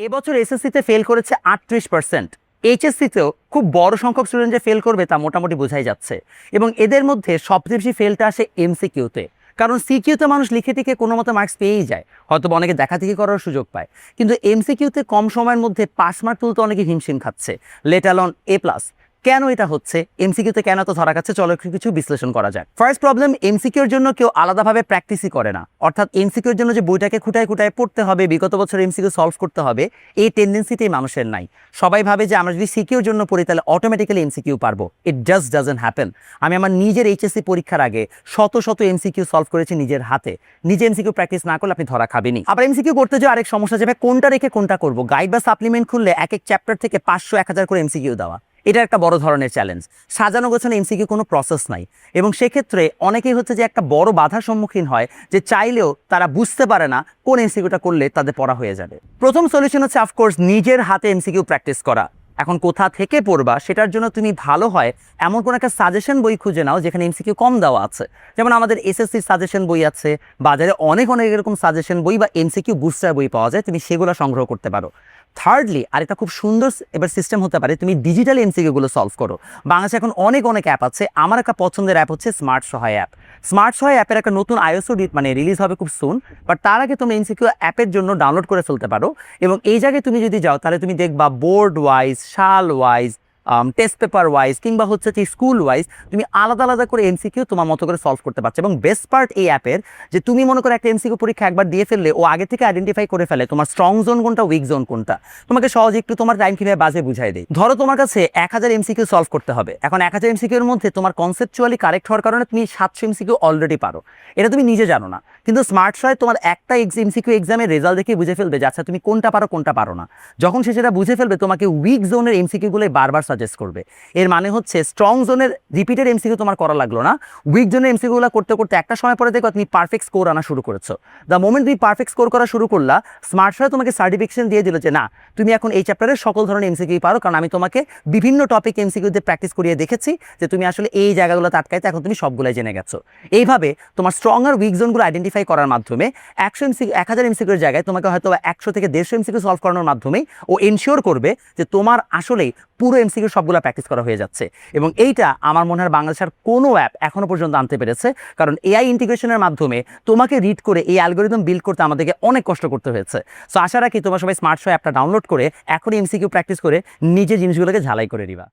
এবছর এসএসসিতে ফেল করেছে 38%। এইচএসসিতেও খুব বড় সংখ্যক স্টুডেন্ট যে ফেল করবে তা মোটামুটি বোঝাই যাচ্ছে। এবং এদের মধ্যে সবচেয়ে বেশি ফেলটা আসে এমসিকিউতে, কারণ সিকিউতে মানুষ লিখে টিকে কোনো মতো মার্কস পেয়েই যায়, হয়তো অনেকে দেখা দেখি করার সুযোগ পায়, কিন্তু এমসিকিউতে কম সময়ের মধ্যে পাস মার্ক তুলতে অনেকে হিমশিম খাচ্ছে, লেট অ্যালন A+। কেন এটা হচ্ছে, এমসিকিউতে কেন তো ধরা খাচ্ছে, চলো একটু কিছু বিশ্লেষণ করা যাক। ফার্স্ট প্রবলেম, এমসিকিউর জন্য কেউ আলাদাভাবে প্র্যাকটিসই করে না। অর্থাৎ এমসিকিউর জন্য যে বইটাকে খুঁটায় খুঁটায় পড়তে হবে, বিগত বছর এমসিকিউ সলভ করতে হবে, এই টেন্ডেন্সিতেই মানুষের নাই। সবাই ভাবে যে আমরা যদি সিকিউর জন্য পড়ি তাহলে অটোমেটিক্যালি এমসিকিউ পারবো। It just doesn't happen. আমি আমার নিজের এইচএসসি পরীক্ষার আগে শত শত এমসিকিউ সলভ করেছি নিজের হাতে। নিজে এমসিকিউ প্র্যাকটিস না করলে আপনি ধরা খাবেনই। আবার এমসিকিউ করতে যাওয়া আরেক সমস্যা, যাবে কোনটা রেখে কোনটা করবো। গাইড বা সাপ্লিমেন্ট খুললে এক এক চ্যাপ্টার থেকে 500-1000 করে এমসিকিউ দেওয়া, এটা একটা বড় ধরনের চ্যালেঞ্জ। সাজানো গোছানো এমসিকিউ কোনো প্রসেস নাই, এবং সেক্ষেত্রে অনেকেই হচ্ছে যে একটা বড় বাধার সম্মুখীন হয়, যে চাইলেও তারা বুঝতে পারে না কোন এমসিকিউটা করলে তাদের পড়া হয়ে যাবে। প্রথম সলিউশন হচ্ছে অফকোর্স নিজের হাতে এমসিকিউ প্র্যাকটিস করা। এখন কোথা থেকে পড়বা সেটার জন্য তুমি ভালো হয় এমন কোন একটা সাজেশন বই খুঁজে নাও যেখানে এমসিকিউ কম দেওয়া আছে। যেমন আমাদের এসএসসি সাজেশন বই আছে, বাজারে অনেক অনেক এরকম সাজেশন বই বা এমসিকিউ বুস্টার বই পাওয়া যায়, তুমি সেগুলো সংগ্রহ করতে পারো। থার্ডলি, আর এটা খুব সুন্দর এবার সিস্টেম হতে পারে, তুমি ডিজিটাল এমসিকিউগুলো সলভ করো। বাংলাদেশে এখন অনেক অনেক অ্যাপ আছে। আমার একটা পছন্দের অ্যাপ হচ্ছে স্মার্ট সহায় অ্যাপ। স্মার্ট সহায় অ্যাপের একটা নতুন আইওএসও রিলিজ হবে খুব সুন, বাট তার আগে তুমি এমসিকিউ অ্যাপের জন্য ডাউনলোড করে ফেলতে পারো। এবং এই জায়গায় তুমি যদি যাও তাহলে তুমি দেখবা বোর্ড ওয়াইজ, সাল ওয়াইজ, টেস্ট পেপার ওয়াইজ, কিংবা হচ্ছে যে স্কুল ওয়াইজ তুমি আলাদা আলাদা করে এমসিকিউ তোমার মতো করে সলভ করতে পারছো। এবং বেস্ট পার্ট এই অ্যাপের, যে তুমি মনে করো একটা এমসিকিউ পরীক্ষা একবার দিয়ে ফেললে ও আগে থেকে আইডেন্টিফাই করে ফেলে তোমার স্ট্রং জোন কোনটা, উইক জোন কোনটা। তোমাকে সহজে একটু তোমার টাইম কিভাবে বাজে বুঝাই দেয়। ধরো তোমার কাছে 1000 এমসিকিউ সলভ করতে হবে, এখন 1000 এমসিকিউর মধ্যে তোমার কনসেপচুয়ালি কারেক্ট হওয়ার কারণে তুমি 700 এমসিকিউ অলরেডি পারো, এটা তুমি নিজে জানো না। কিন্তু স্মার্ট সহায় তোমার একটা এমসিকিউ এক্সামের রেজাল্ট দেখে বুঝে ফেলবে যে আচ্ছা তুমি কোনটা পারো কোনটা পারো না। যখন সে সেটা বুঝে ফেলবে তোমাকে উইক জোনের এমসিকিউগুলোই বারবার সাজেস্ট করবে। এর মানে হচ্ছে স্ট্রং জোনের রিপিটেড এমসিকিউ তোমার করা লাগলো না, উইক জোনের এমসিকিউগুলো করতে করতে একটা সময় পরে দেখো তুমি পারফেক্ট স্কোর আনা শুরু করেছো। দ্য মোমেন্ট তুমি পারফেক্ট স্কোর করা শুরু করলা, স্মার্ট সহায় তোমাকে সার্টিফিকেশন দিয়ে দিল যে না, তুমি এখন এই চ্যাপ্টারের সকল ধরনের এমসিকিউ পারো, কারণ আমি তোমাকে বিভিন্ন টপিক এমসিকিউ দিয়ে প্র্যাকটিস করিয়ে দেখেছি যে তুমি আসলে এই জায়গাগুলো আটকাইতে এখন তুমি সবগুলাই জেনে গেছো। এইভাবে তোমার স্ট্রং আর উইক জোনগুলো আইডেন্টিফাই করার মাধ্যমে 1000 এমসিকিউর জায়গায় তোমাকে হয়তো 100 থেকে 150 এমসিকিউ সলভ করানোর মাধ্যমেই ও এনশিওর করবে যে তোমার আসলেই পুরো এমসিকিউ সবগুলো প্র্যাকটিস করা হয়ে যাচ্ছে। এবং এইটা আমার মনে হয় বাংলাদেশের কোনো অ্যাপ এখনো পর্যন্ত আনতে পেরেছে, কারণ এআই ইন্টিগ্রেশনের মাধ্যমে তোমাকে রিড করে এই অ্যালগরিদম বিল্ড করতে আমাদেরকে অনেক কষ্ট করতে হয়েছে। সো আশা রাখি তোমরা সবাই স্মার্ট সহায় অ্যাপটা ডাউনলোড করে এখনই এমসিকিউ প্র্যাকটিস করে নিজের জিনিসগুলোকে ঝালাই করে দিবা।